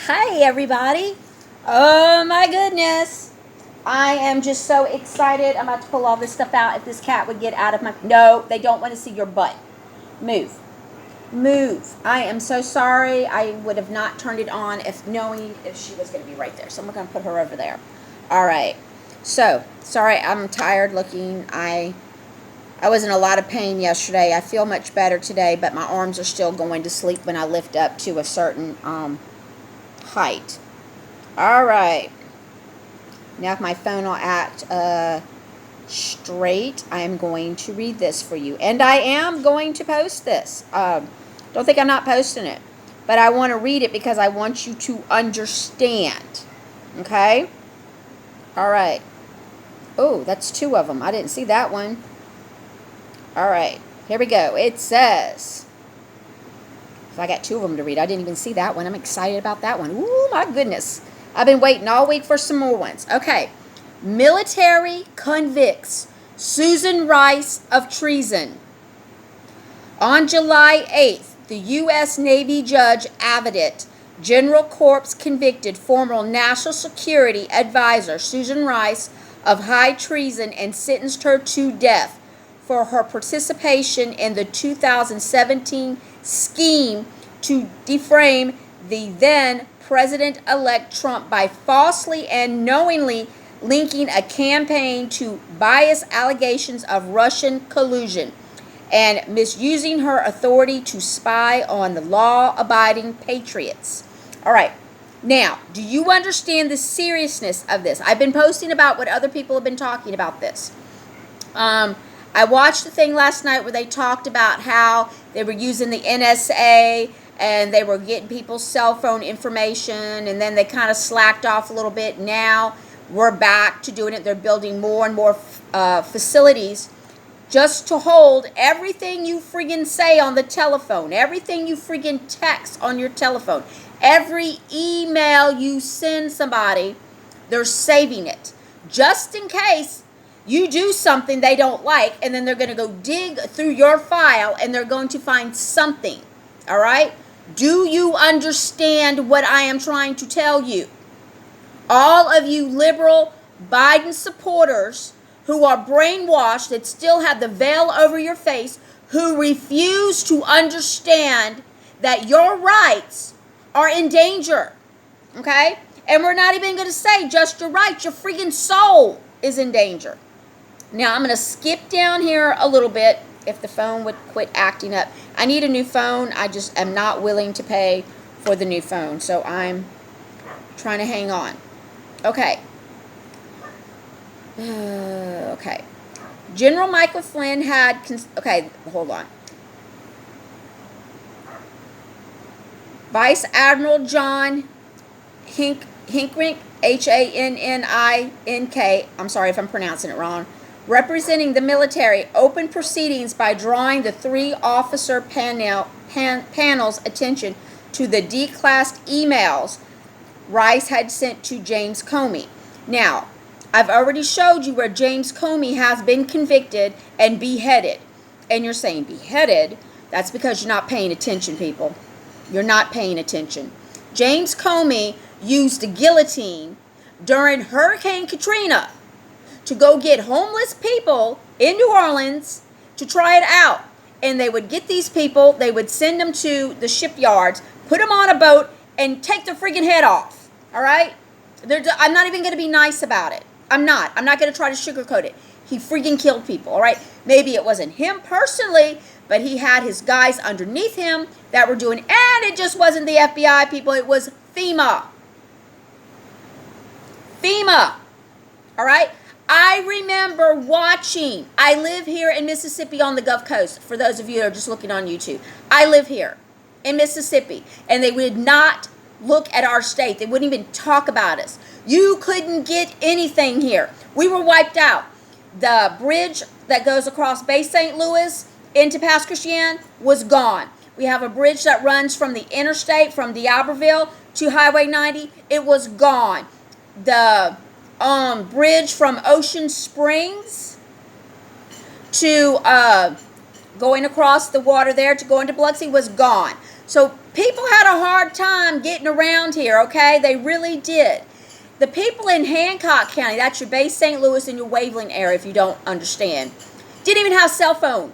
Hi, everybody. Oh, my goodness. I am just so excited. I'm about to pull all this stuff out. If this cat would get out of my... No, they don't want to see your butt. Move. Move. I am so sorry. I would have not turned it on if knowing if she was going to be right there. So I'm going to put her over there. All right. So, sorry, I'm tired looking. I was in a lot of pain yesterday. I feel much better today, but my arms are still going to sleep when I lift up to a certain height. All right. Now if my phone will act straight, I'm going to read this for you. And I am going to post this. Don't think I'm not posting it. But I want to read it because I want you to understand. Okay? All right. Oh, that's two of them. I didn't see that one. All right. Here we go. It says... I got two of them to read. I didn't even see that one. I'm excited about that one. Ooh, my goodness. I've been waiting all week for some more ones. Okay. Military convicts Susan Rice of treason. On July 8th, the U.S. Navy Judge Advocate General Corps convicted former National Security Advisor Susan Rice of high treason and sentenced her to death for her participation in the 2017 scheme to defame the then President-elect Trump by falsely and knowingly linking a campaign to bias allegations of Russian collusion and misusing her authority to spy on the law-abiding patriots. All right. Now, do you understand the seriousness of this? I've been posting about what other people have been talking about this. I watched the thing last night where they talked about how they were using the NSA and they were getting people's cell phone information, and then they kind of slacked off a little bit. Now we're back to doing it. They're building more and more facilities just to hold everything you friggin' say on the telephone, everything you friggin' text on your telephone, every email you send somebody, they're saving it just in case you do something they don't like, and then they're going to go dig through your file and they're going to find something. All right? Do you understand what I am trying to tell you? All of you liberal Biden supporters who are brainwashed, that still have the veil over your face, who refuse to understand that your rights are in danger. Okay? And we're not even going to say just your rights, your freaking soul is in danger. Now, I'm going to skip down here a little bit if the phone would quit acting up. I need a new phone. I just am not willing to pay for the new phone, so I'm trying to hang on. Okay. Okay. General Michael Flynn had... okay, hold on. Vice Admiral John Hinckley, H-A-N-N-I-N-K, I'm sorry if I'm pronouncing it wrong, representing the military, opened proceedings by drawing the three officer panel's attention to the declassed emails Rice had sent to James Comey. Now, I've already showed you where James Comey has been convicted and beheaded. And you're saying beheaded? That's because you're not paying attention, people. You're not paying attention. James Comey used the guillotine during Hurricane Katrina to go get homeless people in New Orleans to try it out. And they would get these people, they would send them to the shipyards, put them on a boat, and take their freaking head off. All right? I'm not even going to be nice about it. I'm not going to try to sugarcoat it. He freaking killed people, all right? Maybe it wasn't him personally, but he had his guys underneath him that were doing, and it just wasn't the FBI people, it was FEMA. FEMA. All right? I remember watching. I live here in Mississippi on the Gulf Coast, for those of you who are just looking on YouTube. I live here in Mississippi, and they would not look at our state. They wouldn't even talk about us. You couldn't get anything here. We were wiped out. The bridge that goes across Bay St. Louis into Pass Christian was gone. We have a bridge that runs from the interstate, from D'Iberville to Highway 90. It was gone. The bridge from Ocean Springs to going across the water there to go into Biloxi was gone. So people had a hard time getting around here, okay? They really did. The people in Hancock County, that's your Bay St. Louis and your Waveland area, if you don't understand, didn't even have cell phone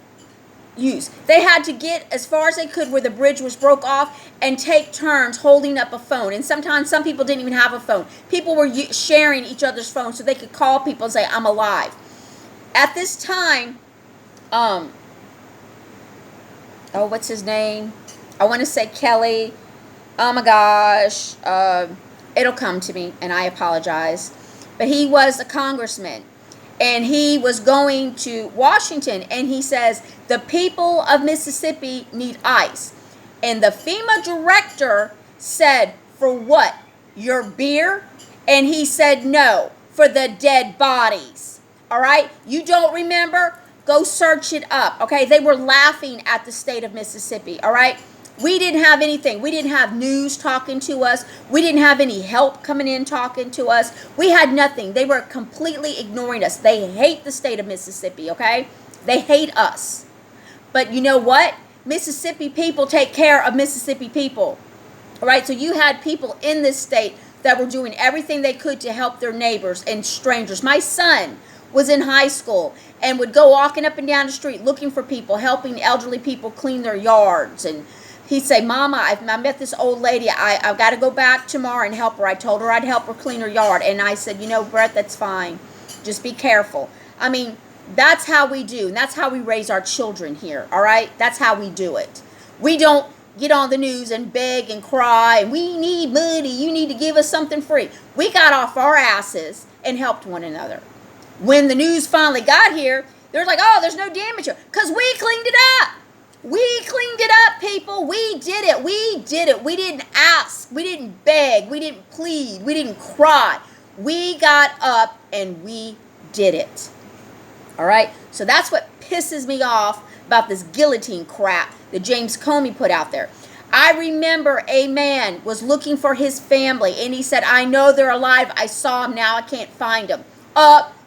use. They had to get as far as they could where the bridge was broke off and take turns holding up a phone. And sometimes some people didn't even have a phone. People were sharing each other's phones so they could call people and say, I'm alive. At this time, what's his name? I want to say Kelly. Oh my gosh. It'll come to me, and I apologize. But he was a congressman, and he was going to Washington, and he says, the people of Mississippi need ice. And the FEMA director said, for what? Your beer? And he said, no, for the dead bodies. All right? You don't remember? Go search it up. Okay? They were laughing at the state of Mississippi. All right? We didn't have anything. We didn't have news talking to us. We didn't have any help coming in talking to us. We had nothing. They were completely ignoring us. They hate the state of Mississippi, okay? They hate us. But you know what? Mississippi people take care of Mississippi people. All right? So you had people in this state that were doing everything they could to help their neighbors and strangers. My son was in high school and would go walking up and down the street looking for people, helping elderly people clean their yards. And he'd say, Mama, I met this old lady. I've got to go back tomorrow and help her. I told her I'd help her clean her yard. And I said, you know, Brett, that's fine. Just be careful. I mean, that's how we do. And that's how we raise our children here, all right? That's how we do it. We don't get on the news and beg and cry, and we need money. You need to give us something free. We got off our asses and helped one another. When the news finally got here, they're like, oh, there's no damage here. Because we cleaned it up. We cleaned it up, people. We did it. We did it. We didn't ask. We didn't beg. We didn't plead. We didn't cry. We got up and we did it. All right? So that's what pisses me off about this guillotine crap that James Comey put out there. I remember a man was looking for his family, and he said, I know they're alive. I saw them. Now I can't find them.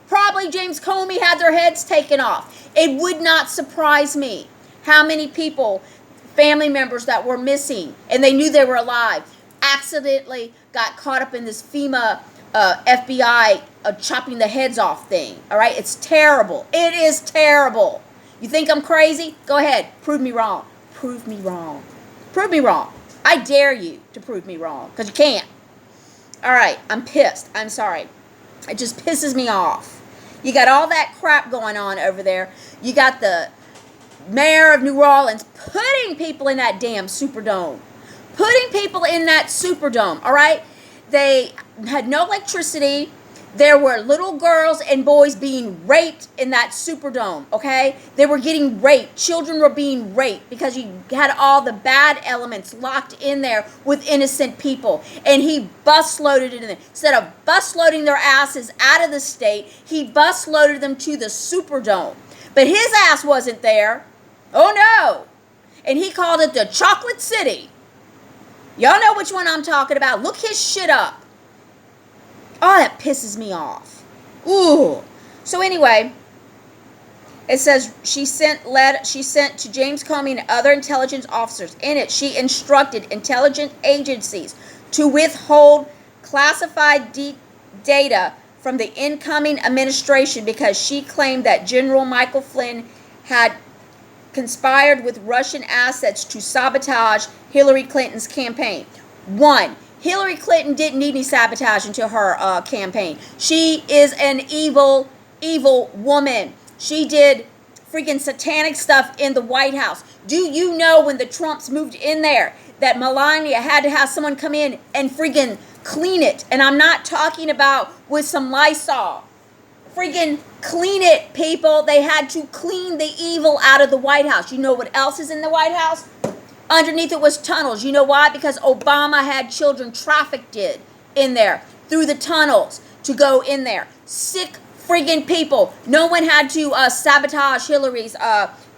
Probably James Comey had their heads taken off. It would not surprise me how many people, family members that were missing, and they knew they were alive, accidentally got caught up in this FEMA, FBI chopping the heads off thing. All right? It's terrible. It is terrible. You think I'm crazy? Go ahead. Prove me wrong. Prove me wrong. Prove me wrong. I dare you to prove me wrong, because you can't. All right. I'm pissed. I'm sorry. It just pisses me off. You got all that crap going on over there. You got the mayor of New Orleans putting people in that damn Superdome. Putting people in that Superdome, all right? They had no electricity. There were little girls and boys being raped in that Superdome, okay? They were getting raped. Children were being raped because you had all the bad elements locked in there with innocent people. And he bus-loaded it in there. Instead of bus-loading their asses out of the state, he bus-loaded them to the Superdome. But his ass wasn't there. Oh, no. And he called it the Chocolate City. Y'all know which one I'm talking about. Look his shit up. Oh, that pisses me off. Ooh. So anyway, it says she sent to James Comey and other intelligence officers. In it, she instructed intelligence agencies to withhold classified data from the incoming administration because she claimed that General Michael Flynn had conspired with Russian assets to sabotage Hillary Clinton's campaign. 1. Hillary Clinton didn't need any sabotage into her campaign. She is an evil, evil woman. She did freaking satanic stuff in the White House. Do you know when the Trumps moved in there that Melania had to have someone come in and freaking clean it? And I'm not talking about with some Lysol. Freaking clean it, people. They had to clean the evil out of the White House. You know what else is in the White House? Underneath it was tunnels. You know why? Because Obama had children trafficked in there through the tunnels to go in there. Sick friggin' people. No one had to sabotage Hillary's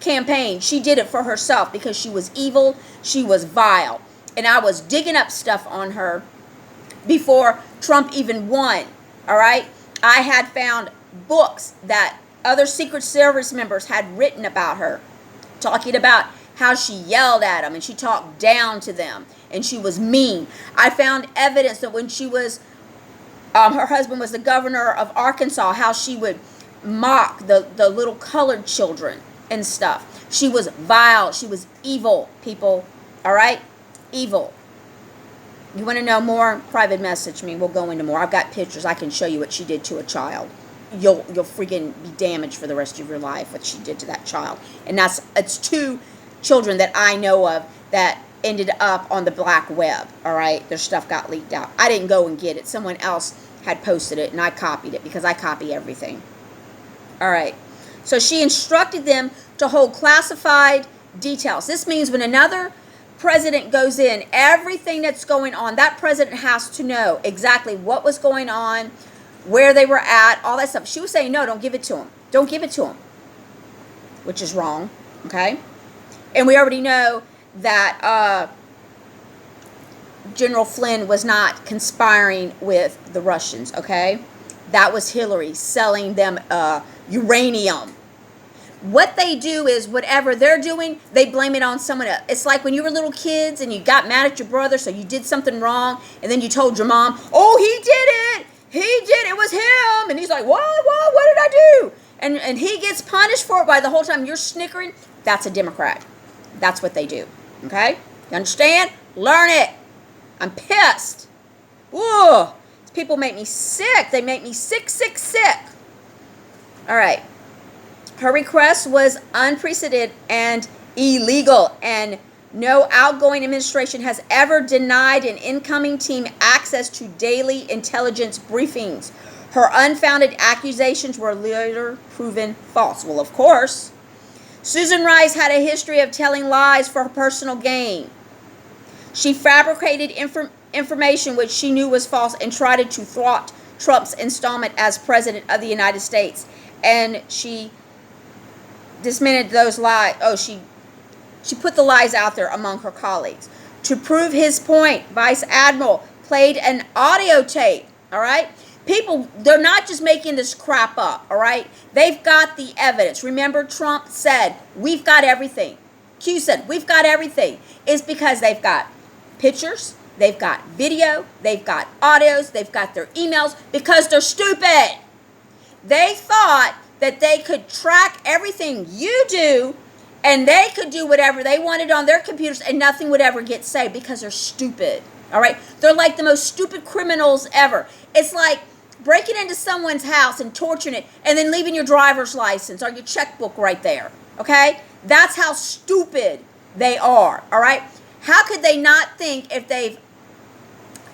campaign. She did it for herself because she was evil. She was vile. And I was digging up stuff on her before Trump even won. All right? I had found books that other Secret Service members had written about her, talking about how she yelled at them and she talked down to them and she was mean. I found evidence that when she was, her husband was the governor of Arkansas, how she would mock the little colored children and stuff. She was vile. She was evil, people. All right? Evil. You want to know more? Private message me. We'll go into more. I've got pictures. I can show you what she did to a child. You'll freaking be damaged for the rest of your life, what she did to that child. And it's 2 children that I know of that ended up on the black web. All right? Their stuff got leaked out. I didn't go and get it. Someone else had posted it, and I copied it because I copy everything. All right. So she instructed them to hold classified details. This means when another president goes in, everything that's going on, that president has to know exactly what was going on, where they were at, all that stuff. She was saying, no, don't give it to him. Don't give it to him. Which is wrong. Okay? And we already know that General Flynn was not conspiring with the Russians. Okay? That was Hillary selling them uranium. What they do is whatever they're doing, they blame it on someone else. It's like when you were little kids and you got mad at your brother, so you did something wrong, and then you told your mom, oh, he did it. He did it. It was him. And he's like, what did I do? And he gets punished for it by the whole time you're snickering. That's a Democrat. That's what they do. Okay? You understand? Learn it. I'm pissed. Whoa. These people make me sick. They make me sick, sick, sick. All right. Her request was unprecedented and illegal, and no outgoing administration has ever denied an incoming team access to daily intelligence briefings. Her unfounded accusations were later proven false. Well, of course. Susan Rice had a history of telling lies for her personal gain. She fabricated information which she knew was false and tried to thwart Trump's installment as president of the United States. And she disseminated those lies. Oh, she put the lies out there among her colleagues. To prove his point, Vice Admiral played an audio tape, all right? People, they're not just making this crap up, all right? They've got the evidence. Remember, Trump said, we've got everything. Q said, we've got everything. It's because they've got pictures, they've got video, they've got audios, they've got their emails, because they're stupid. They thought that they could track everything you do, and they could do whatever they wanted on their computers, and nothing would ever get saved because they're stupid. All right? They're like the most stupid criminals ever. It's like breaking into someone's house and torturing it, and then leaving your driver's license or your checkbook right there. Okay? That's how stupid they are. All right? How could they not think if they've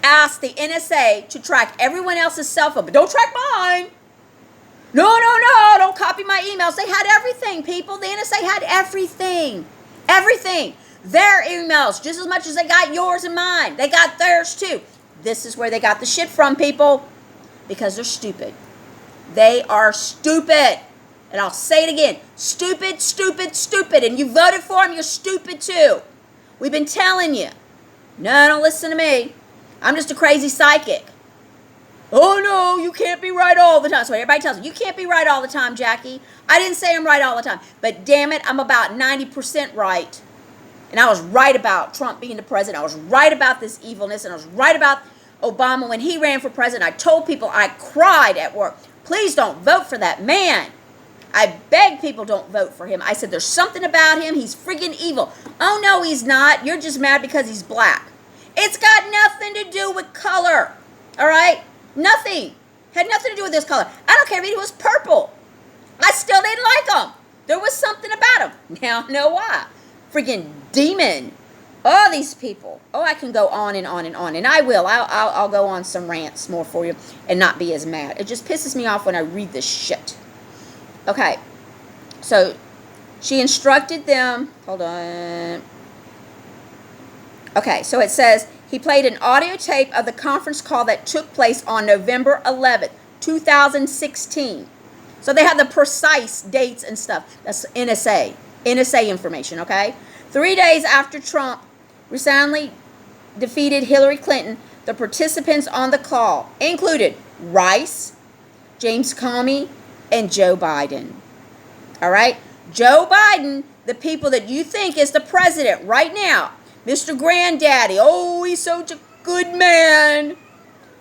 asked the NSA to track everyone else's cell phone, but don't track mine? No, don't copy my emails. They had everything, people. The NSA had everything. Everything. Their emails, just as much as they got yours and mine. They got theirs too. This is where they got the shit from, people. Because they're stupid. They are stupid. And I'll say it again. Stupid, stupid, stupid. And you voted for them, you're stupid too. We've been telling you. No, don't listen to me. I'm just a crazy psychic. Oh, no, you can't be right all the time. So everybody tells me, you can't be right all the time, Jackie. I didn't say I'm right all the time. But damn it, I'm about 90% right. And I was right about Trump being the president. I was right about this evilness. And I was right about Obama when he ran for president. I told people, I cried at work, please don't vote for that man. I beg people don't vote for him. I said, there's something about him. He's friggin' evil. Oh, no, he's not. You're just mad because he's black. It's got nothing to do with color. All right? Nothing. Had nothing to do with this color. I don't care if he was purple. I still didn't like him. There was something about him. Now I know why. Freaking demon. Oh, these people. Oh, I can go on and on and on. And I will. I'll go on some rants more for you and not be as mad. It just pisses me off when I read this shit. Okay. So she instructed them. Hold on. Okay. So it says, he played an audio tape of the conference call that took place on November 11th, 2016. So they have the precise dates and stuff. That's NSA information, okay? 3 days after Trump resoundingly defeated Hillary Clinton, the participants on the call included Rice, James Comey, and Joe Biden. All right? Joe Biden the people that you think is the president right now, Mr. Granddaddy, oh, he's such a good man.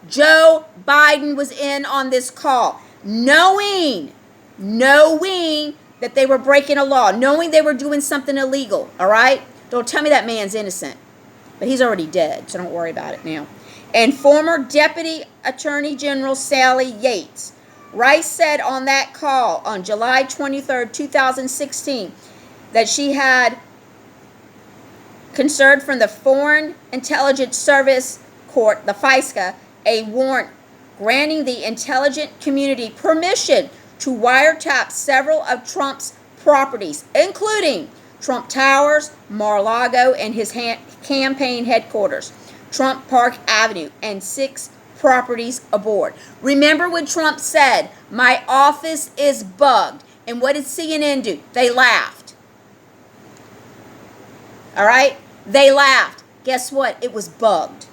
Joe Biden was in on this call, knowing that they were breaking a law, knowing they were doing something illegal, all right? Don't tell me that man's innocent. But he's already dead, so don't worry about it now. And former Deputy Attorney General Sally Yates. Rice said on that call on July 23rd, 2016, that she had conserved from the Foreign Intelligence Service Court, the FISCA, a warrant granting the intelligence community permission to wiretap several of Trump's properties, including Trump Towers, Mar-a-Lago, and his campaign headquarters, Trump Park Avenue, and 6 properties aboard. Remember when Trump said, "My office is bugged," and what did CNN do? They laughed. All right? They laughed. Guess what? It was bugged.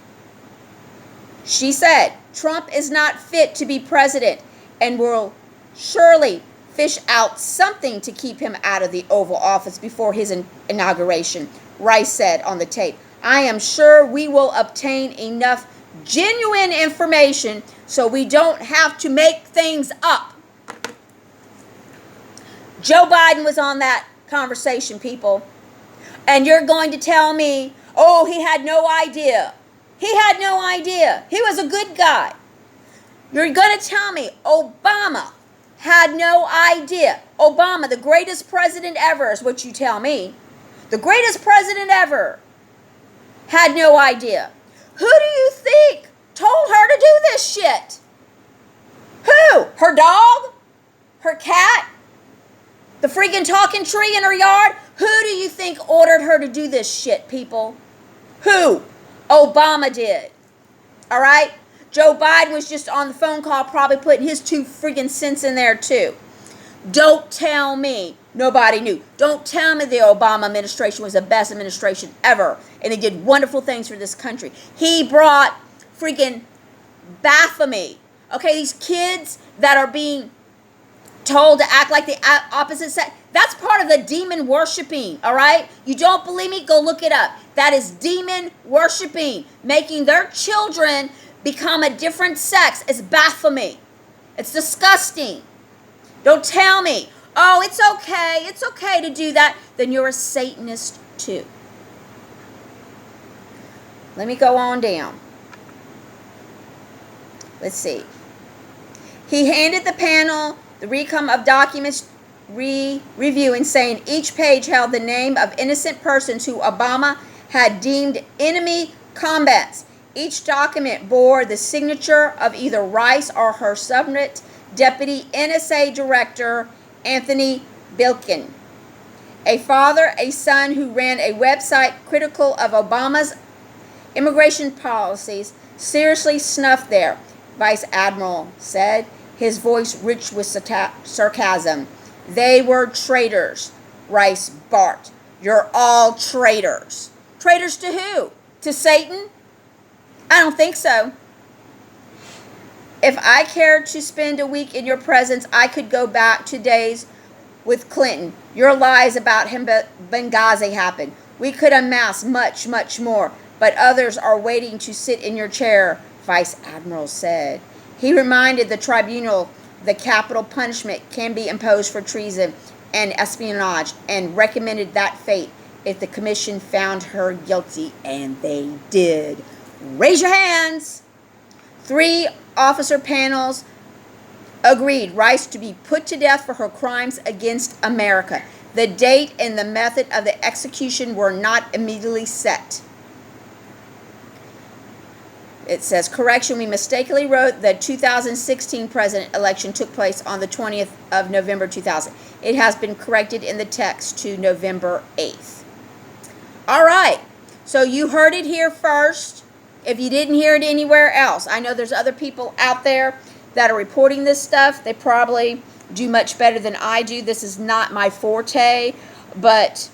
She said, Trump is not fit to be president and will surely fish out something to keep him out of the Oval Office before his inauguration. Rice said on the tape, "I am sure we will obtain enough genuine information so we don't have to make things up." Joe Biden was on that conversation, people. And you're going to tell me, oh, he had no idea. He had no idea. He was a good guy. You're going to tell me Obama had no idea. Obama, the greatest president ever, is what you tell me. The greatest president ever had no idea. Who do you think told her to do this shit? Who? Her dog? Her cat? The freaking talking tree in her yard? Who do you think ordered her to do this shit, people? Who? Obama did. All right? Joe Biden was just on the phone call probably putting his 2 freaking cents in there too. Don't tell me nobody knew. Don't tell me the Obama administration was the best administration ever and it did wonderful things for this country. He brought freaking blasphemy. Okay, these kids that are being told to act like the opposite sex, that's part of the demon worshiping, all right? You don't believe me? Go look it up. That is demon worshiping, making their children become a different sex. It's blasphemy. It's disgusting. Don't tell me, oh, it's okay to do that. Then you're a Satanist too. Let me go on down. Let's see. He handed the panel the recum of documents reviewing, saying each page held the name of innocent persons who Obama had deemed enemy combatants. Each document bore the signature of either Rice or her subordinate Deputy NSA Director Anthony Bilkin, a father, a son who ran a website critical of Obama's immigration policies, seriously snuffed there, Vice Admiral said, his voice rich with sarcasm. They were traitors, Rice barked. You're all traitors. Traitors to who? To Satan? I don't think so. If I cared to spend a week in your presence, I could go back to days with Clinton. Your lies about him Benghazi happened. We could amass much, much more, but others are waiting to sit in your chair, Vice Admiral said. He reminded the tribunal the capital punishment can be imposed for treason and espionage and recommended that fate if the commission found her guilty, and they did. Raise your hands. 3 officer panels agreed Rice to be put to death for her crimes against America. The date and the method of the execution were not immediately set. It says, correction, we mistakenly wrote the 2016 president election took place on the 20th of November 2000. It has been corrected in the text to November 8th. All right, so you heard it here first. If you didn't hear it anywhere else, I know there's other people out there that are reporting this stuff. They probably do much better than I do. This is not my forte, but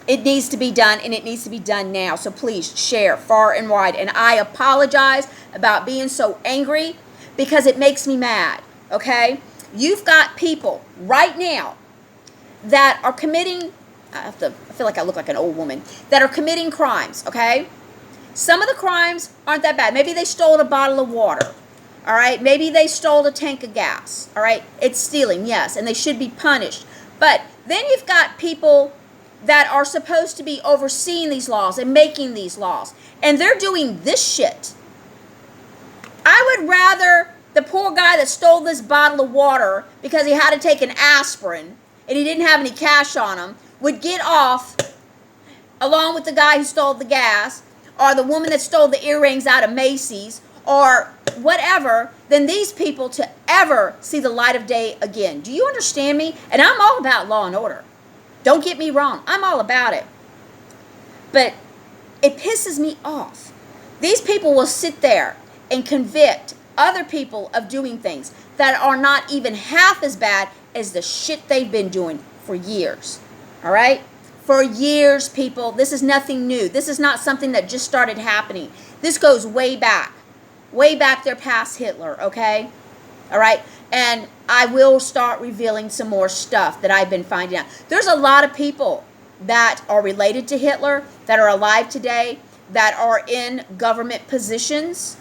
it needs to be done, and it needs to be done now. So please share far and wide. And I apologize about being so angry because it makes me mad, okay? You've got people right now that are committing I feel like I look like an old woman, that are committing crimes, okay? Some of the crimes aren't that bad. Maybe they stole a bottle of water, all right? Maybe they stole a tank of gas, all right? It's stealing, yes, and they should be punished. But then you've got people that are supposed to be overseeing these laws and making these laws, and they're doing this shit. I would rather the poor guy that stole this bottle of water because he had to take an aspirin and he didn't have any cash on him would get off along with the guy who stole the gas, or the woman that stole the earrings out of Macy's, or whatever, than these people to ever see the light of day again. Do you understand me? And I'm all about law and order. Don't get me wrong. I'm all about it. But it pisses me off. These people will sit there and convict other people of doing things that are not even half as bad as the shit they've been doing for years. All right? For years, people. This is nothing new. This is not something that just started happening. This goes way back. Way back there past Hitler, okay? All right? And I will start revealing some more stuff that I've been finding out. There's a lot of people that are related to Hitler, that are alive today, that are in government positions,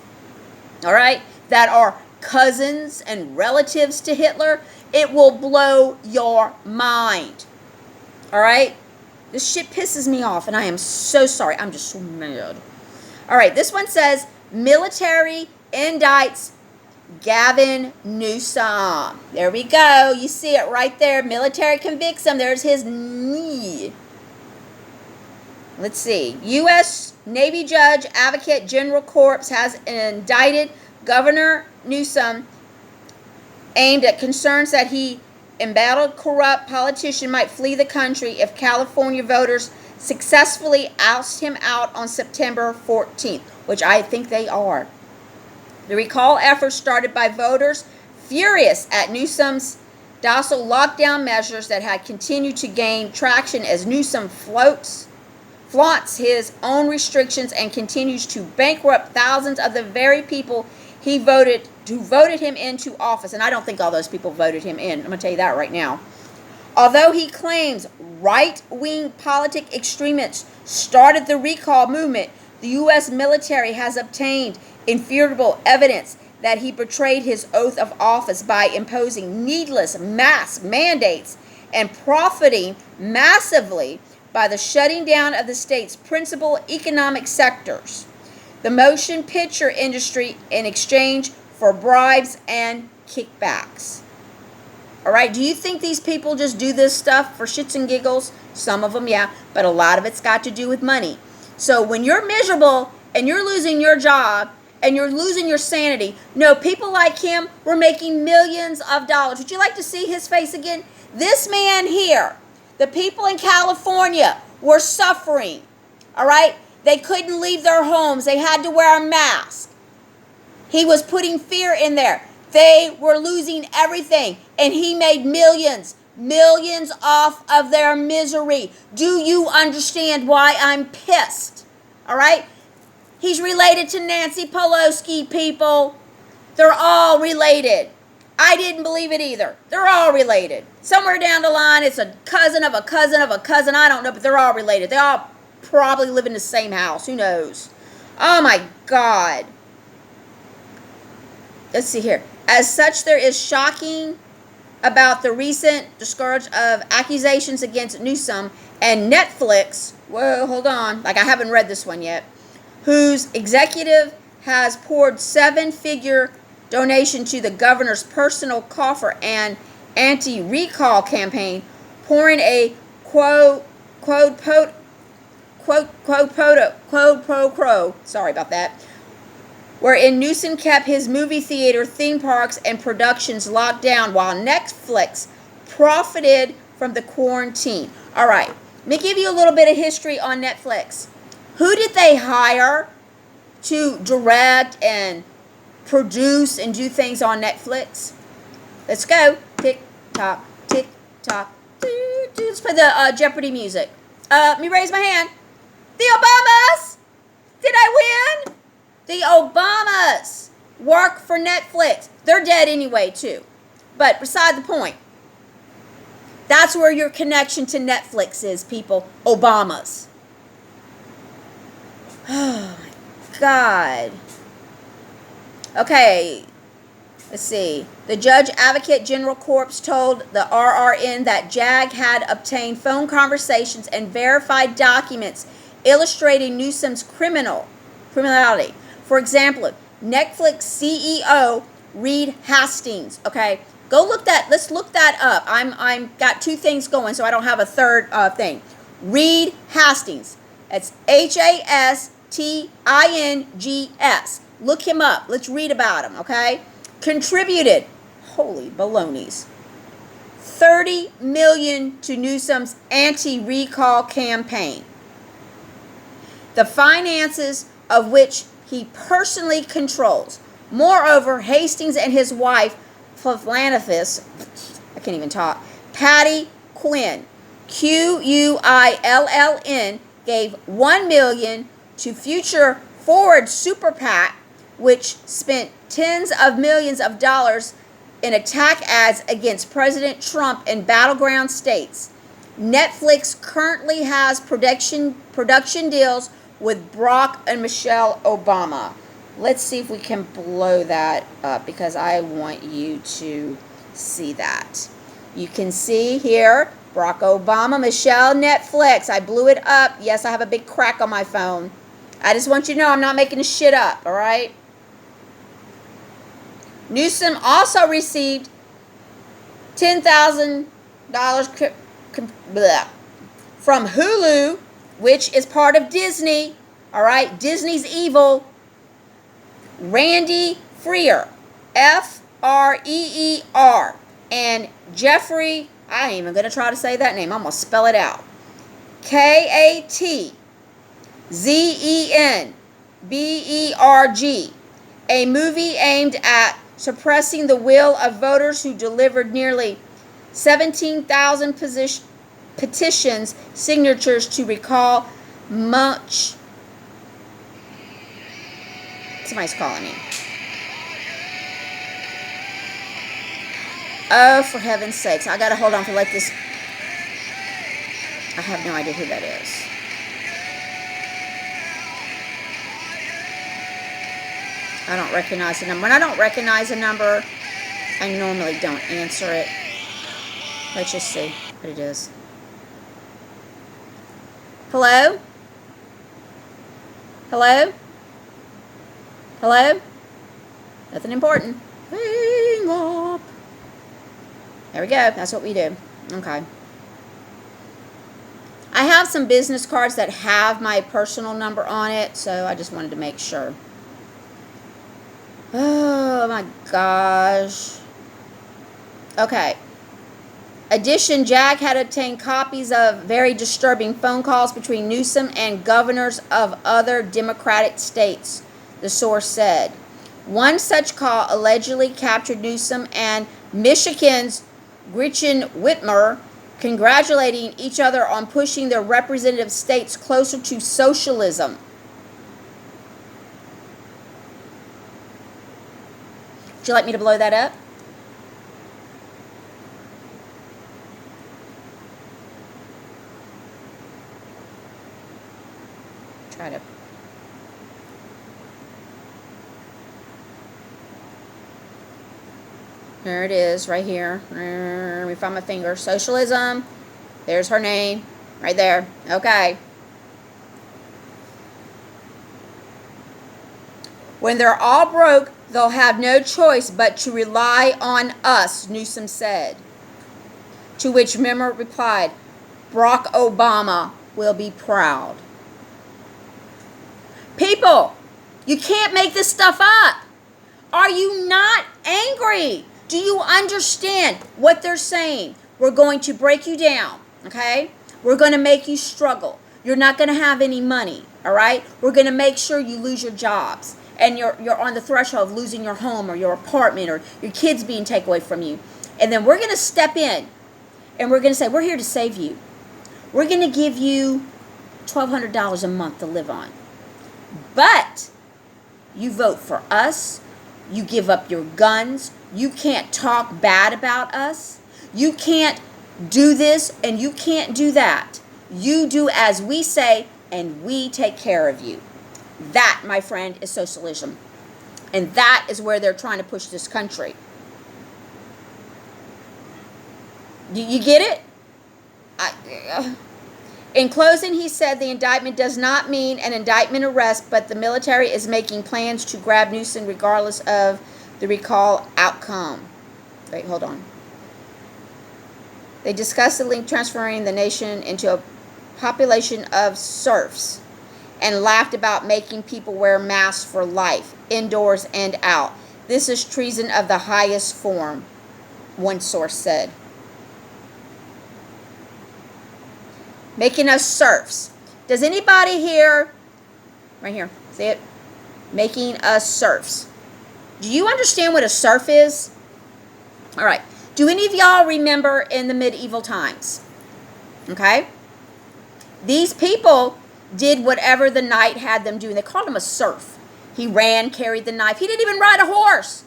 all right, that are cousins and relatives to Hitler. It will blow your mind, all right? This shit pisses me off, and I am so sorry. I'm just so mad. All right, this one says, military indicts Gavin Newsom. There we go. You see it right there. Military convicts him. There's his knee. Let's see. U.S. Navy Judge Advocate General Corps has indicted Governor Newsom, aimed at concerns that he embattled corrupt politician might flee the country if California voters successfully oust him out on September 14th, which I think they are. The recall effort started by voters furious at Newsom's docile lockdown measures that had continued to gain traction as Newsom flaunts his own restrictions and continues to bankrupt thousands of the very people who voted him into office. And I don't think all those people voted him in. I'm going to tell you that right now. Although he claims right-wing politic extremists started the recall movement, the U.S. military has obtained infutable evidence that he betrayed his oath of office by imposing needless mass mandates and profiting massively by the shutting down of the state's principal economic sectors, the motion picture industry, in exchange for bribes and kickbacks. All right, do you think these people just do this stuff for shits and giggles? Some of them, yeah, but a lot of it's got to do with money. So when you're miserable and you're losing your job and you're losing your sanity, no, people like him were making millions of dollars. Would you like to see his face again? This man here, the people in California were suffering, all right? They couldn't leave their homes. They had to wear a mask. He was putting fear in there. They were losing everything, and he made millions off of their misery. Do you understand why I'm pissed? All right? He's related to Nancy Pelosi, people. They're all related. I didn't believe it either. They're all related. Somewhere down the line, it's a cousin of a cousin of a cousin. I don't know, but they're all related. They all probably live in the same house. Who knows? Oh, my God. Let's see here. As such, there is shocking about the recent discourage of accusations against Newsom and Netflix. Whoa, hold on. Like, I haven't read this one yet. Whose executive has poured 7-figure donation to the governor's personal coffer and anti-recall campaign, pouring a quote pro quo, sorry about that, wherein Newsom kept his movie theater, theme parks, and productions locked down while Netflix profited from the quarantine. All right, let me give you a little bit of history on Netflix. Who did they hire to direct and produce and do things on Netflix? Let's go. Tick tock, tick tock. Let's play the Jeopardy music. Let me raise my hand. The Obamas! Did I win? The Obamas work for Netflix. They're dead anyway, too. But beside the point. That's where your connection to Netflix is, people. Obama's. Oh, my God. Okay. Let's see. The Judge Advocate General Corps told the RRN that JAG had obtained phone conversations and verified documents illustrating Newsom's criminality. For example, Netflix CEO Reed Hastings. Okay, go look that. Let's look that up. I'm got two things going, so I don't have a third thing. Reed Hastings. That's Hastings. Look him up. Let's read about him. Okay. Contributed, holy balonies, $30 million to Newsom's anti-recall campaign, the finances of which he personally controls. Moreover, Hastings and his wife, philanthropist, I can't even talk, Patty Quinn, Quilln, gave $1 million to Future Forward Super PAC, which spent tens of millions of dollars in attack ads against President Trump in battleground states. Netflix currently has production deals with Barack and Michelle Obama. Let's see if we can blow that up because I want you to see that. You can see here, Barack Obama, Michelle, Netflix. I blew it up. Yes, I have a big crack on my phone. I just want you to know I'm not making this shit up, all right? Newsom also received $10,000 from Hulu, which is part of Disney. All right, Disney's evil. Randy Freer, Freer, and Jeffrey, I ain't even going to try to say that name. I'm going to spell it out. Katzenberg, a movie aimed at suppressing the will of voters who delivered nearly 17,000 petitions, signatures to recall much. Somebody's calling me. Oh, for heaven's sakes. I got to hold on for let this. I have no idea who that is. I don't recognize the number. When I don't recognize a number, I normally don't answer it. Let's just see what it is. Hello? Hello? Hello? Nothing important. Hang up. There we go. That's what we do. Okay. I have some business cards that have my personal number on it, so I just wanted to make sure. Oh my gosh. Okay. Addition, JAG had obtained copies of very disturbing phone calls between Newsom and governors of other Democratic states, the source said. One such call allegedly captured Newsom and Michigan's Gretchen Whitmer congratulating each other on pushing their representative states closer to socialism. Would you like me to blow that up? Try to. There it is, right here. Let me find my finger. Socialism. There's her name. Right there. Okay. When they're all broke, they'll have no choice but to rely on us, Newsom said. To which member replied, Barack Obama will be proud. People, you can't make this stuff up. Are you not angry? Do you understand what they're saying? We're going to break you down, okay? We're going to make you struggle. You're not going to have any money, all right? We're going to make sure you lose your jobs. And you're on the threshold of losing your home or your apartment or your kids being taken away from you. And then we're going to step in and we're going to say, we're here to save you. We're going to give you $1,200 a month to live on. But you vote for us. You give up your guns. You can't talk bad about us. You can't do this and you can't do that. You do as we say and we take care of you. That, my friend, is socialism. And that is where they're trying to push this country. You get it? In closing, he said the indictment does not mean an indictment arrest, but the military is making plans to grab Newsom regardless of the recall outcome. Wait, hold on. They discussed the link transferring the nation into a population of serfs and laughed about making people wear masks for life, indoors and out. This is treason of the highest form, one source said. Making us serfs. Does anybody here, right here, see it? Making us serfs. Do you understand what a serf is? All right. Do any of y'all remember in the medieval times? Okay. These people did whatever the knight had them do. And they called him a serf. He ran, carried the knife. He didn't even ride a horse.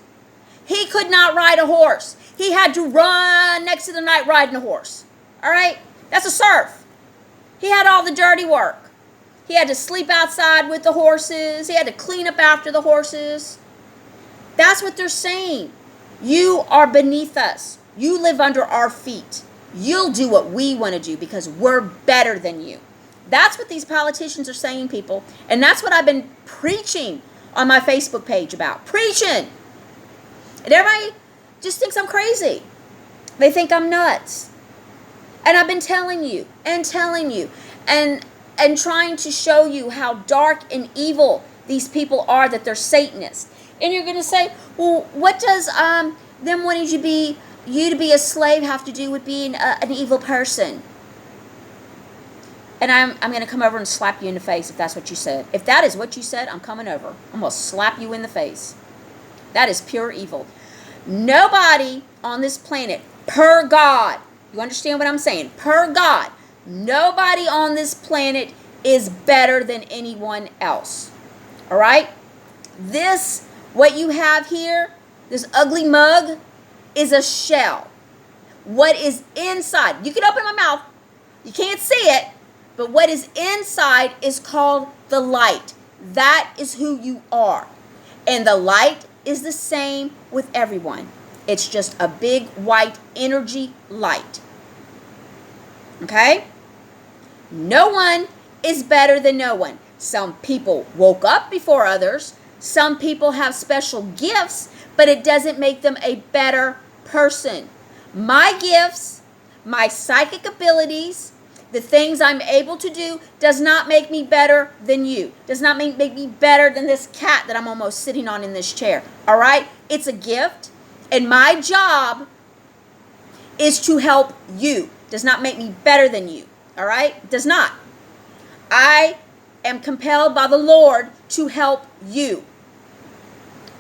He could not ride a horse. He had to run next to the knight riding a horse. All right. That's a serf. He had all the dirty work. He had to sleep outside with the horses. He had to clean up after the horses. That's what they're saying. You are beneath us. You live under our feet. You'll do what we want to do because we're better than you. That's what these politicians are saying, people. And that's what I've been preaching on my Facebook page about. Preaching. And everybody just thinks I'm crazy. They think I'm nuts. And I've been telling you and trying to show you how dark and evil these people are, that they're Satanists. And you're going to say, well, what does them wanting to be a slave have to do with being an evil person? And I'm going to come over and slap you in the face if that's what you said. If that is what you said, I'm coming over. I'm going to slap you in the face. That is pure evil. Nobody on this planet, per God, you understand what I'm saying? Per God, nobody on this planet is better than anyone else. All right? This, what you have here, this ugly mug, is a shell. What is inside, you can open my mouth, you can't see it, but what is inside is called the light. That is who you are. And the light is the same with everyone. It's just a big white energy light. Okay? No one is better than no one. Some people woke up before others. Some people have special gifts, but it doesn't make them a better person. My gifts, my psychic abilities, the things I'm able to do does not make me better than you. Does not make me better than this cat that I'm almost sitting on in this chair. All right? It's a gift. And my job is to help you. Does not make me better than you. All right? Does not. I am compelled by the Lord to help you.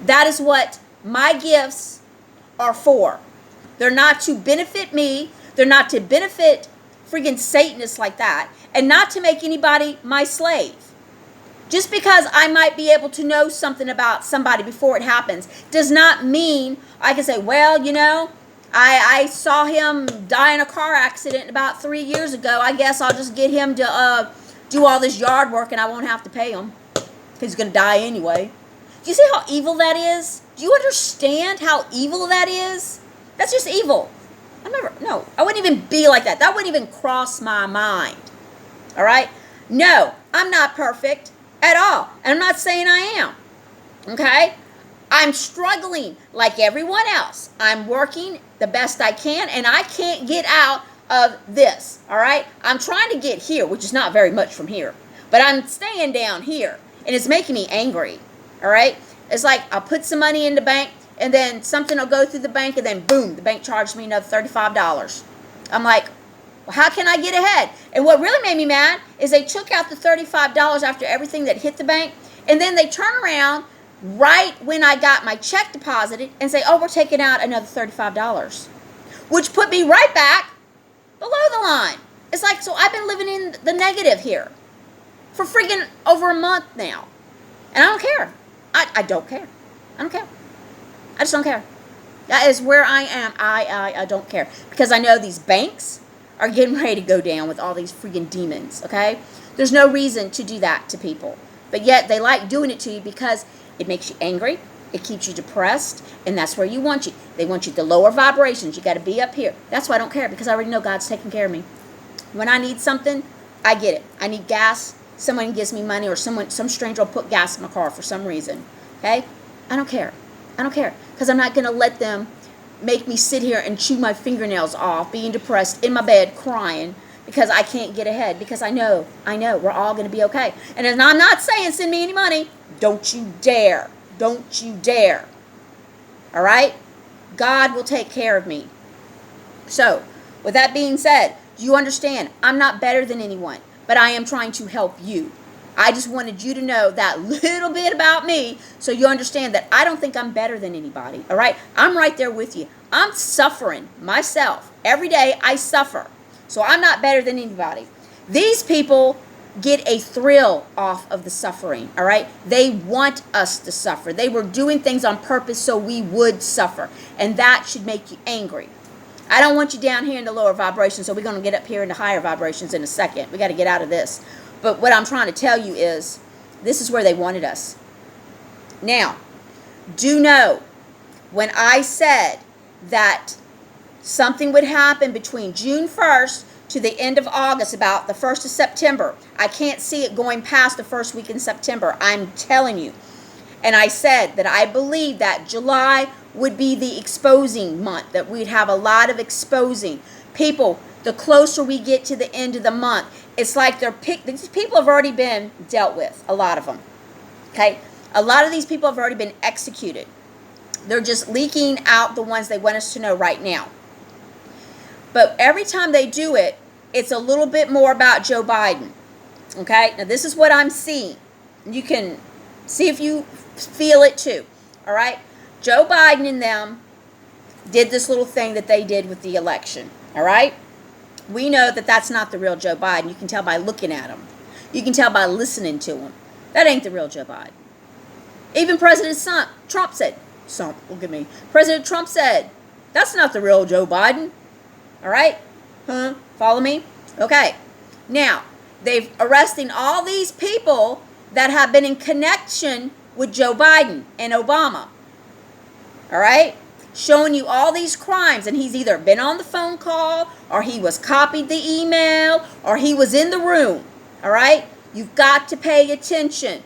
That is what my gifts are for. They're not to benefit me. They're not to benefit freaking Satanists like that. And not to make anybody my slave. Just because I might be able to know something about somebody before it happens does not mean I can say, well, you know, I saw him die in a car accident about 3 years ago. I guess I'll just get him to do all this yard work and I won't have to pay him. Because he's going to die anyway. Do you see how evil that is? Do you understand how evil that is? That's just evil. I wouldn't even be like that. That wouldn't even cross my mind. All right? No, I'm not perfect at all. And I'm not saying I am. Okay? I'm struggling like everyone else. I'm working the best I can, and I can't get out of this. All right? I'm trying to get here, which is not very much from here. But I'm staying down here, and it's making me angry. All right? It's like I'll put some money in the bank, and then something will go through the bank, and then boom, the bank charged me another $35. I'm like, well, how can I get ahead? And what really made me mad is they took out the $35 after everything that hit the bank, and then they turn around right when I got my check deposited and say, oh, we're taking out another $35, which put me right back below the line. It's like, so I've been living in the negative here for freaking over a month now. And I don't care. I don't care. I don't care. I just don't care. That is where I am. I don't care. Because I know these banks are getting ready to go down with all these freaking demons, okay? There's no reason to do that to people. But yet they like doing it to you because it makes you angry. It keeps you depressed. And that's where you want you. They want you the lower vibrations. You got to be up here. That's why I don't care, because I already know God's taking care of me. When I need something, I get it. I need gas. Someone gives me money, or some stranger will put gas in my car for some reason. Okay? I don't care. I don't care. Because I'm not going to let them make me sit here and chew my fingernails off, being depressed, in my bed, crying, because I can't get ahead. Because I know, we're all going to be okay. And I'm not saying send me any money. Don't you dare. Don't you dare. All right? God will take care of me. So, with that being said, you understand, I'm not better than anyone, but I am trying to help you. I just wanted you to know that little bit about me so you understand that I don't think I'm better than anybody, all right? I'm right there with you. I'm suffering myself. Every day I suffer. So I'm not better than anybody. These people get a thrill off of the suffering, all right? They want us to suffer. They were doing things on purpose so we would suffer, and that should make you angry. I don't want you down here in the lower vibrations, so we're going to get up here in the higher vibrations in a second. We got to get out of this. But what I'm trying to tell you is, this is where they wanted us. Now, do know, when I said that something would happen between June 1st to the end of August, about the 1st of September, I can't see it going past the first week in September. I'm telling you. And I said that I believe that July would be the exposing month, that we'd have a lot of exposing. People, the closer we get to the end of the month, it's like these people have already been dealt with, a lot of them. Okay? A lot of these people have already been executed. They're just leaking out the ones they want us to know right now. But every time they do it, it's a little bit more about Joe Biden. Okay? Now, this is what I'm seeing. You can see if you feel it too. All right? Joe Biden and them did this little thing that they did with the election. All right? We know that that's not the real Joe Biden. You can tell by looking at him. You can tell by listening to him. That ain't the real Joe Biden. Even President Trump said, President Trump said, that's not the real Joe Biden. All right? Huh? Follow me? Okay. Now, they've arresting all these people that have been in connection with Joe Biden and Obama. All right? Showing you all these crimes, and he's either been on the phone call, or he was copied the email, or he was in the room. All right? You've got to pay attention.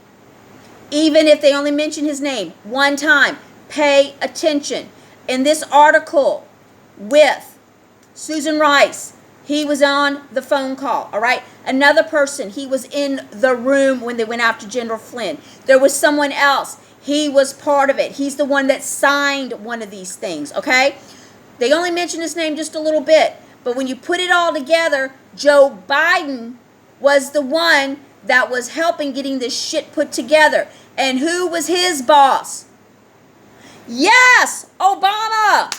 Even if they only mention his name one time, pay attention. In this article with Susan Rice, he was on the phone call, all right? Another person, he was in the room when they went after General Flynn. There was someone else. He was part of it. He's the one that signed one of these things, okay? They only mention his name just a little bit. But when you put it all together, Joe Biden was the one that was helping getting this shit put together. And who was his boss? Yes, Obama.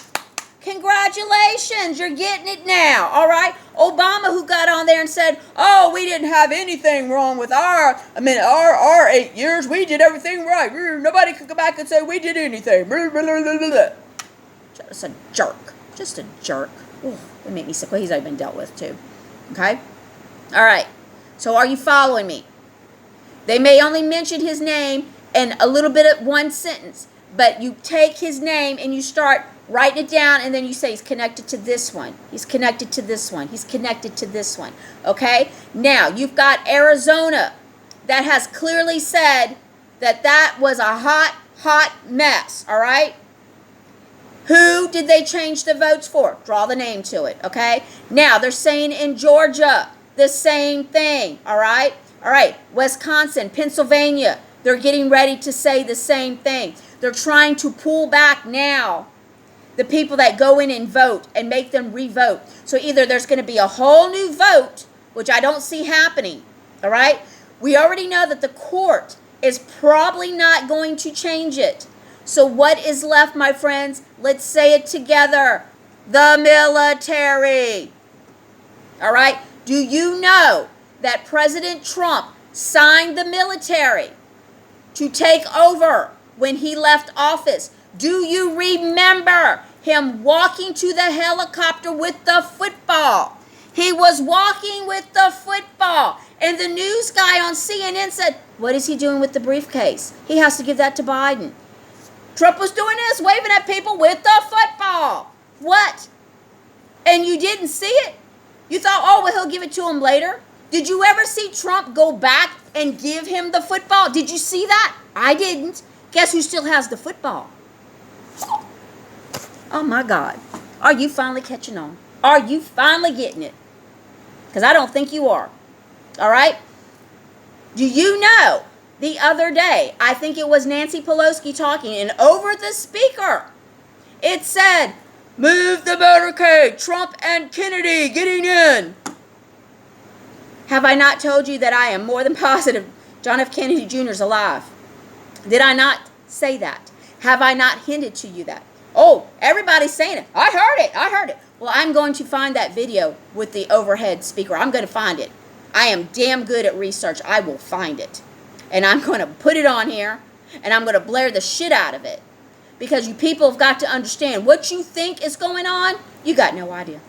Congratulations, you're getting it now, all right? Obama, who got on there and said, oh, we didn't have anything wrong with our 8 years. We did everything right. Nobody could come back and say we did anything. Just a jerk. Just a jerk. Ooh, it made me sick. Well, he's already been dealt with, too. Okay? All right. So are you following me? They may only mention his name in a little bit of one sentence, but you take his name and you start writing it down, and then you say he's connected to this one. He's connected to this one. He's connected to this one. Okay? Now, you've got Arizona that has clearly said that that was a hot, hot mess. All right? Who did they change the votes for? Draw the name to it. Okay? Now, they're saying in Georgia the same thing. All right? All right. Wisconsin, Pennsylvania, they're getting ready to say the same thing. They're trying to pull back now the people that go in and vote and make them re-vote. So either there's going to be a whole new vote, which I don't see happening, all right? We already know that the court is probably not going to change it. So what is left, my friends? Let's say it together. The military. All right? Do you know that President Trump signed the military to take over when he left office? Do you remember him walking to the helicopter with the football. He was walking with the football. And the news guy on CNN said, what is he doing with the briefcase? He has to give that to Biden. Trump was doing this, waving at people with the football. What? And you didn't see it? You thought, oh, well, he'll give it to him later? Did you ever see Trump go back and give him the football? Did you see that? I didn't. Guess who still has the football? Oh, my God. Are you finally catching on? Are you finally getting it? Because I don't think you are. All right? Do you know the other day, I think it was Nancy Pelosi talking, and over the speaker, it said, move the motorcade, Trump and Kennedy getting in. Have I not told you that I am more than positive John F. Kennedy Jr. is alive? Did I not say that? Have I not hinted to you that? Oh, everybody's saying it. I heard it. I heard it. Well, I'm going to find that video with the overhead speaker. I'm going to find it. I am damn good at research. I will find it. And I'm going to put it on here, and I'm going to blare the shit out of it. Because you people have got to understand what you think is going on, you got no idea.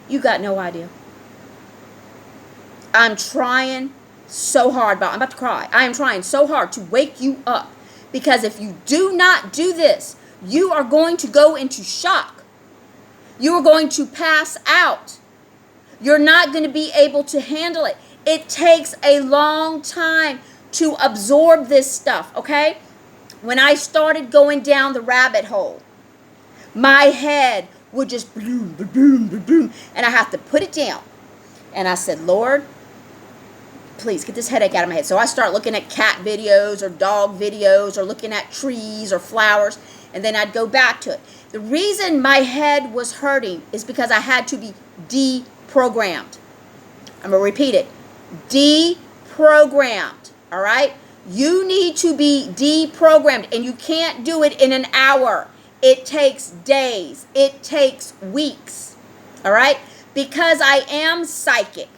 You got no idea. I'm trying so hard, I'm about to cry. I am trying so hard to wake you up. Because if you do not do this, you are going to go into shock. You are going to pass out. You're not going to be able to handle it. It takes a long time to absorb this stuff, okay? When I started going down the rabbit hole, my head would just boom, boom, boom, and I have to put it down. And I said, Lord, please get this headache out of my head. So I start looking at cat videos or dog videos or looking at trees or flowers, and then I'd go back to it. The reason my head was hurting is because I had to be deprogrammed. I'm going to repeat it. Deprogrammed. All right? You need to be deprogrammed, and you can't do it in an hour. It takes days. It takes weeks. All right? Because I am psychic.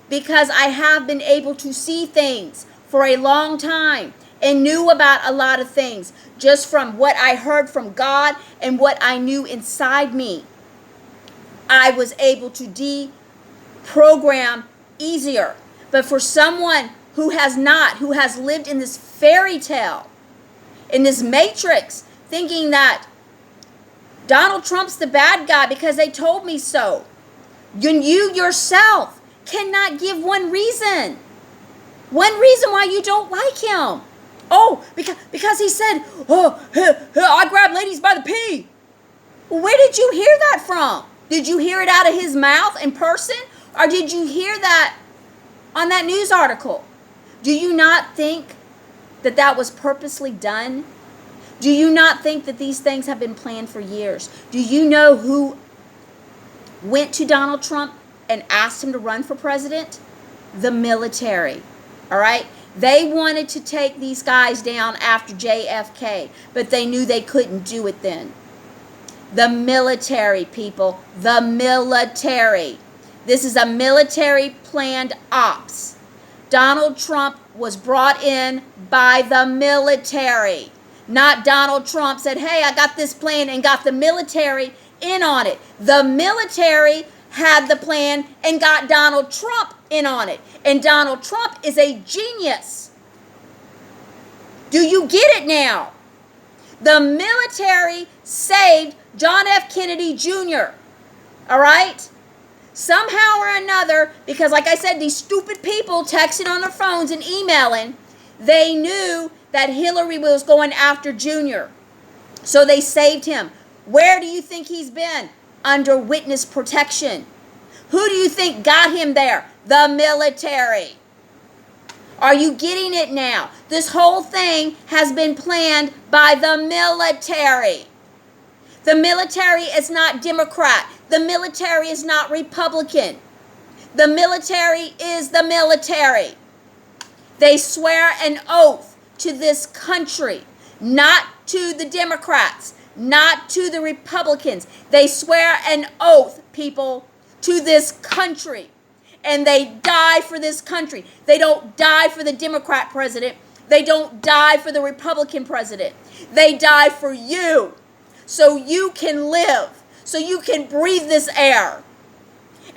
Because I have been able to see things for a long time and knew about a lot of things just from what I heard from God and what I knew inside me. I was able to deprogram easier. But for someone who has not, who has lived in this fairy tale, in this matrix, thinking that Donald Trump's the bad guy because they told me so, you yourself cannot give one reason why you don't like him. Oh, because he said, oh, I grab ladies by the pee. Well, where did you hear that from? Did you hear it out of his mouth in person? Or did you hear that on that news article? Do you not think that that was purposely done? Do you not think that these things have been planned for years? Do you know who went to Donald Trump and asked him to run for president? The military. All right? They wanted to take these guys down after JFK, but they knew they couldn't do it then. The military, people. The military. This is a military planned ops. Donald Trump was brought in by the military. Not Donald Trump said, hey, I got this plan, and got the military in on it. The military had the plan and got Donald Trump in on it. And Donald Trump is a genius. Do you get it now? The military saved John F. Kennedy Jr. All right? Somehow or another, because like I said, these stupid people texting on their phones and emailing, they knew that Hillary was going after Jr. So they saved him. Where do you think he's been? Under witness protection. Who do you think got him there? The military. Are you getting it now? This whole thing has been planned by the military. The military is not Democrat. The military is not Republican. The military is the military. They swear an oath to this country, not to the Democrats, not to the Republicans. They swear an oath, people, to this country. And they die for this country. They don't die for the Democrat president. They don't die for the Republican president. They die for you. so you can live, so you can breathe this air.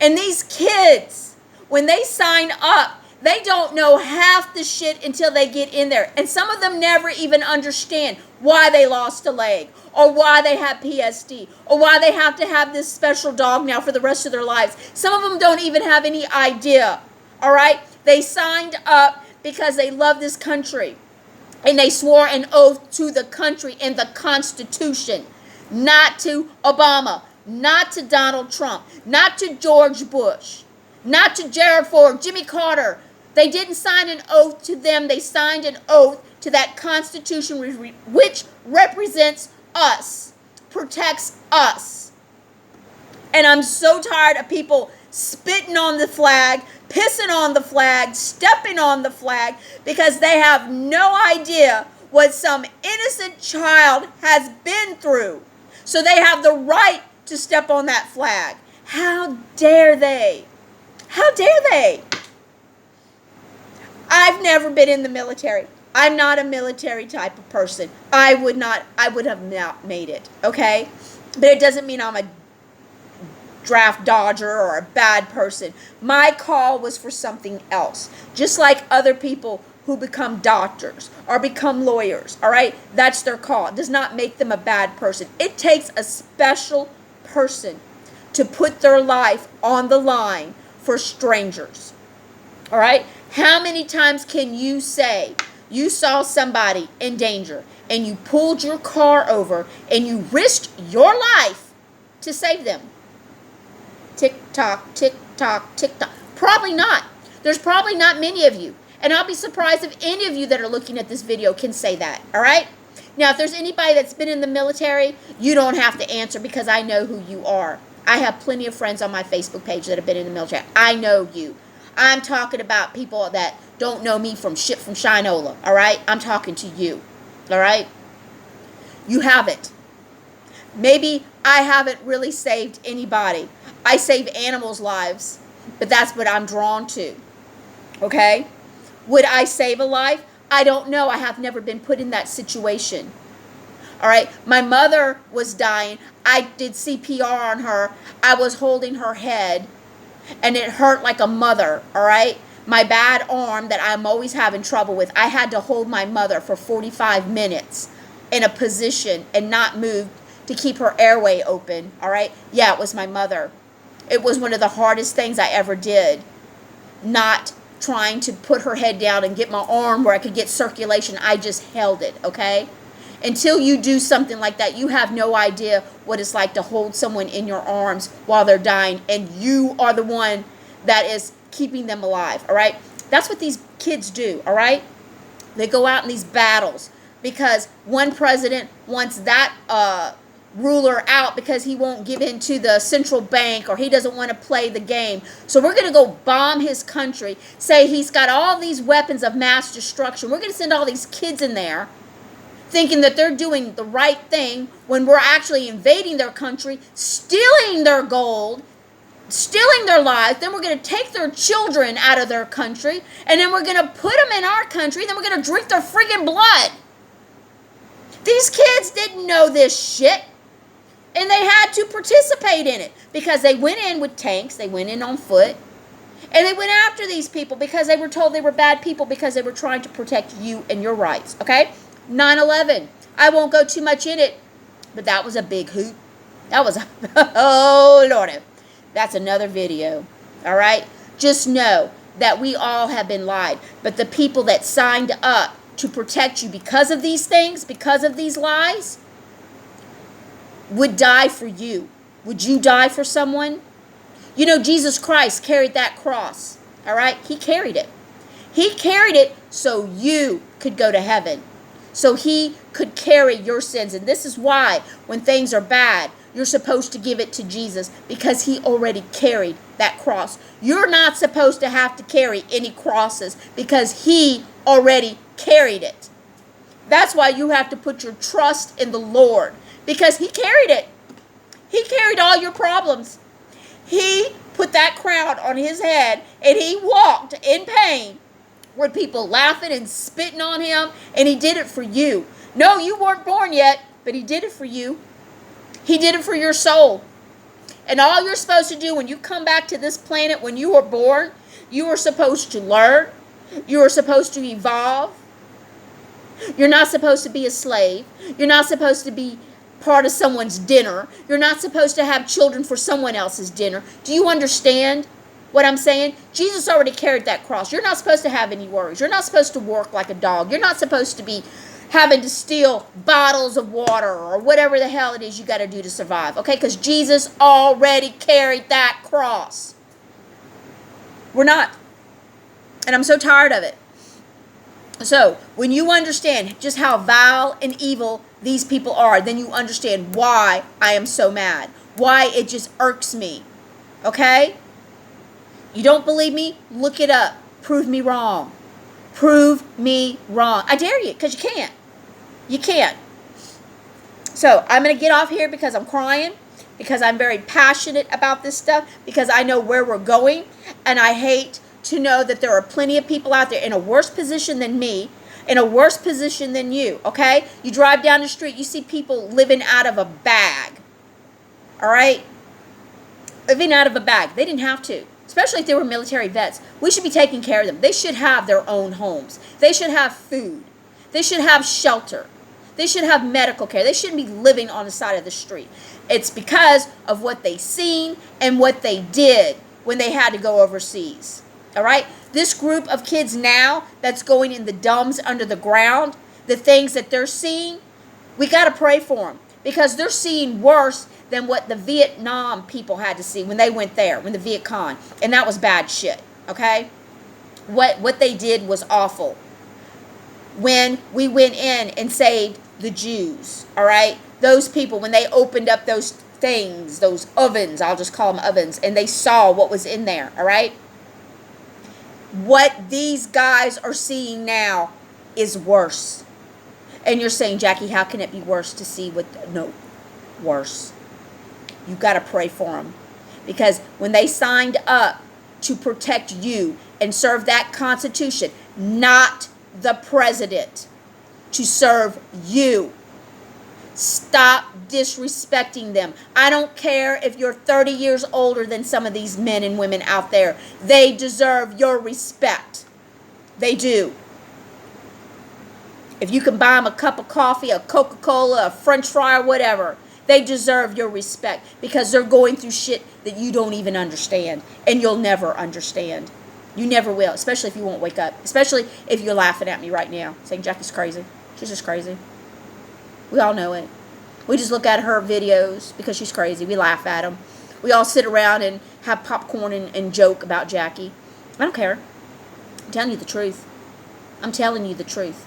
And these kids, when they sign up, they don't know half the shit until they get in there. And some of them never even understand why they lost a leg, or why they have PSD, or why they have to have this special dog now for the rest of their lives. Some of them don't even have any idea, all right? They signed up because they love this country. And they swore an oath to the country and the Constitution, not to Obama, not to Donald Trump, not to George Bush, not to Gerald Ford, Jimmy Carter. They didn't sign an oath to them. They signed an oath to that Constitution which represents us, protects us. And I'm so tired of people spitting on the flag, pissing on the flag, stepping on the flag, because they have no idea what some innocent child has been through. So they have the right to step on that flag. How dare they? How dare they? I've never been in the military. I'm not a military type of person. I would have not made it, okay? But it doesn't mean I'm a draft dodger or a bad person. My call was for something else. Just like other people who become doctors or become lawyers, all right? That's their call. It does not make them a bad person. It takes a special person to put their life on the line for strangers, all right? How many times can you say you saw somebody in danger and you pulled your car over and you risked your life to save them? Tick tock, tick tock, tick tock. Probably not. There's probably not many of you. And I'll be surprised if any of you that are looking at this video can say that. All right? Now, if there's anybody that's been in the military, you don't have to answer because I know who you are. I have plenty of friends on my Facebook page that have been in the military. I know you. I'm talking about people that don't know me from shit from Shinola. All right? I'm talking to you. All right? You haven't. Maybe I haven't really saved anybody. I save animals' lives, but that's what I'm drawn to. Okay? Would I save a life? I don't know. I have never been put in that situation. All right? My mother was dying. I did CPR on her. I was holding her head, and it hurt like a mother. All right? My bad arm that I'm always having trouble with, I had to hold my mother for 45 minutes in a position and not move to keep her airway open. All right? Yeah, it was my mother. It was one of the hardest things I ever did. Not trying to put her head down and get my arm where I could get circulation. I just held it, okay? Until you do something like that, you have no idea what it's like to hold someone in your arms while they're dying, and you are the one that is keeping them alive, all right? That's what these kids do, all right? They go out in these battles because one president wants that ruler out because he won't give in to the central bank, or he doesn't want to play the game. So we're going to go bomb his country, say he's got all these weapons of mass destruction. We're going to send all these kids in there thinking that they're doing the right thing when we're actually invading their country, stealing their gold, stealing their lives. Then we're going to take their children out of their country, and then we're going to put them in our country, then we're going to drink their friggin' blood. These kids didn't know this shit. And they had to participate in it because they went in with tanks, they went in on foot, and they went after these people because they were told they were bad people because they were trying to protect you and your rights, okay? 9/11. I won't go too much in it, but that was a big hoot. That was oh, Lord. That's another video, all right? Just know that we all have been lied, but the people that signed up to protect you because of these things, because of these lies, would die for you. Would you die for someone? You know, Jesus Christ carried that cross, all right? He carried it. He carried it so you could go to heaven, so he could carry your sins. And this is why when things are bad, you're supposed to give it to Jesus, because he already carried that cross. You're not supposed to have to carry any crosses because he already carried it. That's why you have to put your trust in the Lord, because he carried it. He carried all your problems. He put that crown on his head, and he walked in pain with people laughing and spitting on him, and he did it for you. No, you weren't born yet, but he did it for you. He did it for your soul. And all you're supposed to do when you come back to this planet, when you were born, you are supposed to learn. You are supposed to evolve. You're not supposed to be a slave. You're not supposed to be part of someone's dinner. You're not supposed to have children for someone else's dinner. Do you understand what I'm saying? Jesus already carried that cross. You're not supposed to have any worries. You're not supposed to work like a dog. You're not supposed to be having to steal bottles of water or whatever the hell it is you got to do to survive. Okay? Because Jesus already carried that cross. We're not. And I'm so tired of it. So, when you understand just how vile and evil these people are, then you understand why I am so mad. Why it just irks me. Okay? You don't believe me? Look it up. Prove me wrong. Prove me wrong. I dare you, because you can't. You can't. So, I'm going to get off here because I'm crying, because I'm very passionate about this stuff, because I know where we're going, and I hate to know that there are plenty of people out there in a worse position than me, in a worse position than you, okay? You drive down the street, you see people living out of a bag, all right? Living out of a bag. They didn't have to, especially if they were military vets. We should be taking care of them. They should have their own homes. They should have food. They should have shelter. They should have medical care. They shouldn't be living on the side of the street. It's because of what they seen and what they did when they had to go overseas. All right? This group of kids now that's going in the dumbs under the ground, the things that they're seeing, we got to pray for them, because they're seeing worse than what the Vietnam people had to see when they went there, when the Viet Cong, and that was bad shit, okay? What they did was awful. When we went in and saved the Jews, all right? Those people, when they opened up those things, those ovens, I'll just call them ovens, and they saw what was in there, all right? What these guys are seeing now is worse. And you're saying, Jackie, how can it be worse to see what? No, worse. You got to pray for them. Because when they signed up to protect you and serve that Constitution, not the president, to serve you. Stop disrespecting them. I don't care if you're 30 years older than some of these men and women out there. They deserve your respect. They do. If you can buy them a cup of coffee, a Coca-Cola, a French fry, or whatever, they deserve your respect, because they're going through shit that you don't even understand, and you'll never understand. You never will, especially if you won't wake up. Especially if you're laughing at me right now, saying Jackie's crazy. She's just crazy. We all know it. We just look at her videos because she's crazy. We laugh at them. We all sit around and have popcorn and joke about Jackie. I don't care. I'm telling you the truth. I'm telling you the truth.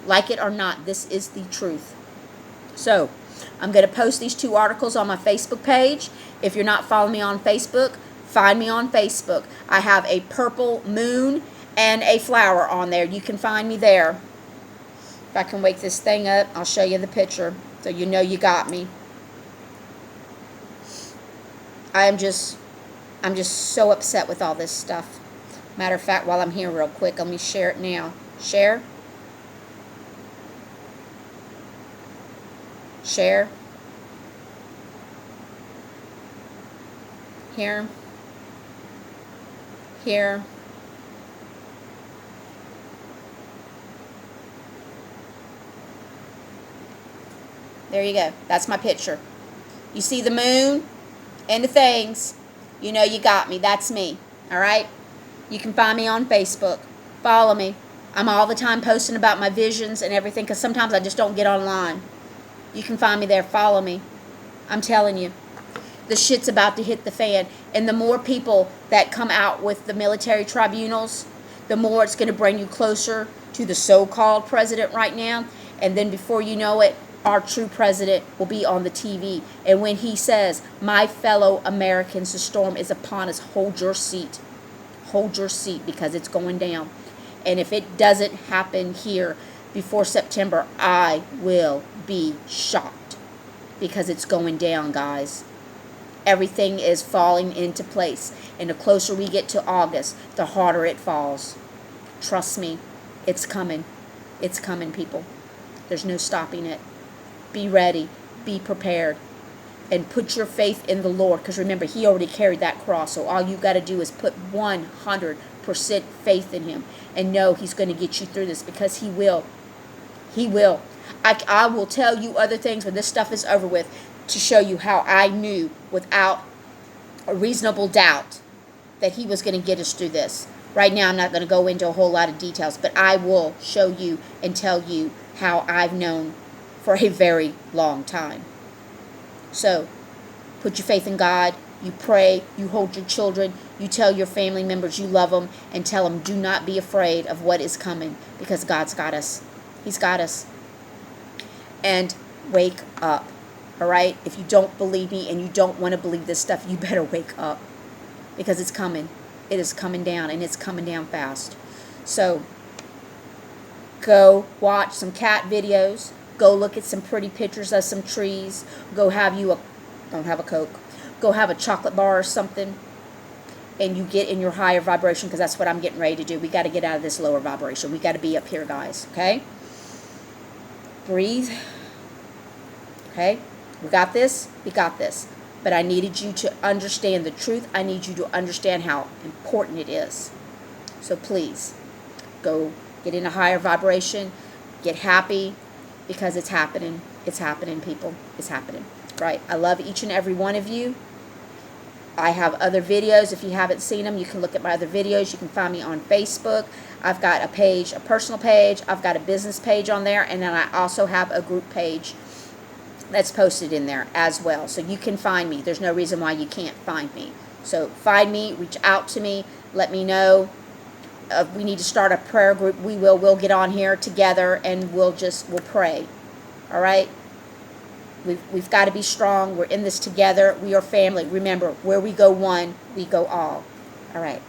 Like it or not, this is the truth. So, I'm going to post these 2 articles on my Facebook page. If you're not following me on Facebook, find me on Facebook. I have a purple moon and a flower on there. You can find me there. If I can wake this thing up, I'll show you the picture so you know you got me. I'm just so upset with all this stuff. Matter of fact, while I'm here real quick, let me share it now. Share. Share. Here. Here. There you go. That's my picture. You see the moon and the things. You know you got me. That's me. All right? You can find me on Facebook. Follow me. I'm all the time posting about my visions and everything, because sometimes I just don't get online. You can find me there. Follow me. I'm telling you. The shit's about to hit the fan. And the more people that come out with the military tribunals, the more it's going to bring you closer to the so-called president right now. And then before you know it, our true president will be on the TV. And when he says, my fellow Americans, the storm is upon us, hold your seat. Hold your seat, because it's going down. And if it doesn't happen here before September, I will be shocked, because it's going down, guys. Everything is falling into place. And the closer we get to August, the harder it falls. Trust me, it's coming. It's coming, people. There's no stopping it. Be ready. Be prepared. and put your faith in the Lord, because remember, he already carried that cross. So all you got to do is put 100% faith in him and know he's going to get you through this, because he will. He will. I will tell you other things when this stuff is over with to show you how I knew without a reasonable doubt that he was going to get us through this. Right now, I'm not going to go into a whole lot of details, but I will show you and tell you how I've known for a very long time. So, put your faith in God. You pray. You hold your children. You tell your family members you love them, and tell them, do not be afraid of what is coming, because God's got us. He's got us. And wake up. All right? If you don't believe me and you don't want to believe this stuff, you better wake up, because it's coming. It is coming down, and it's coming down fast. So, go watch some cat videos. Go look at some pretty pictures of some trees. Go have you a, don't have a Coke. Go have a chocolate bar or something, and you get in your higher vibration, because that's what I'm getting ready to do. We got to get out of this lower vibration. We got to be up here, guys. Okay? Breathe. Okay? We got this. We got this. But I needed you to understand the truth. I need you to understand how important it is. So please, go get in a higher vibration. Get happy, because it's happening. It's happening, people. It's happening. Right? I love each and every one of you. I have other videos. If you haven't seen them, you can look at my other videos. You can find me on Facebook. I've got a page, a personal page. I've got a business page on there. And then I also have a group page that's posted in there as well. So you can find me. There's no reason why you can't find me. So find me, reach out to me, let me know. We need to start a prayer group. We'll get on here together, and we'll pray. All right? We've got to be strong. We're in this together. We are family. Remember, where we go one, we go all. All right.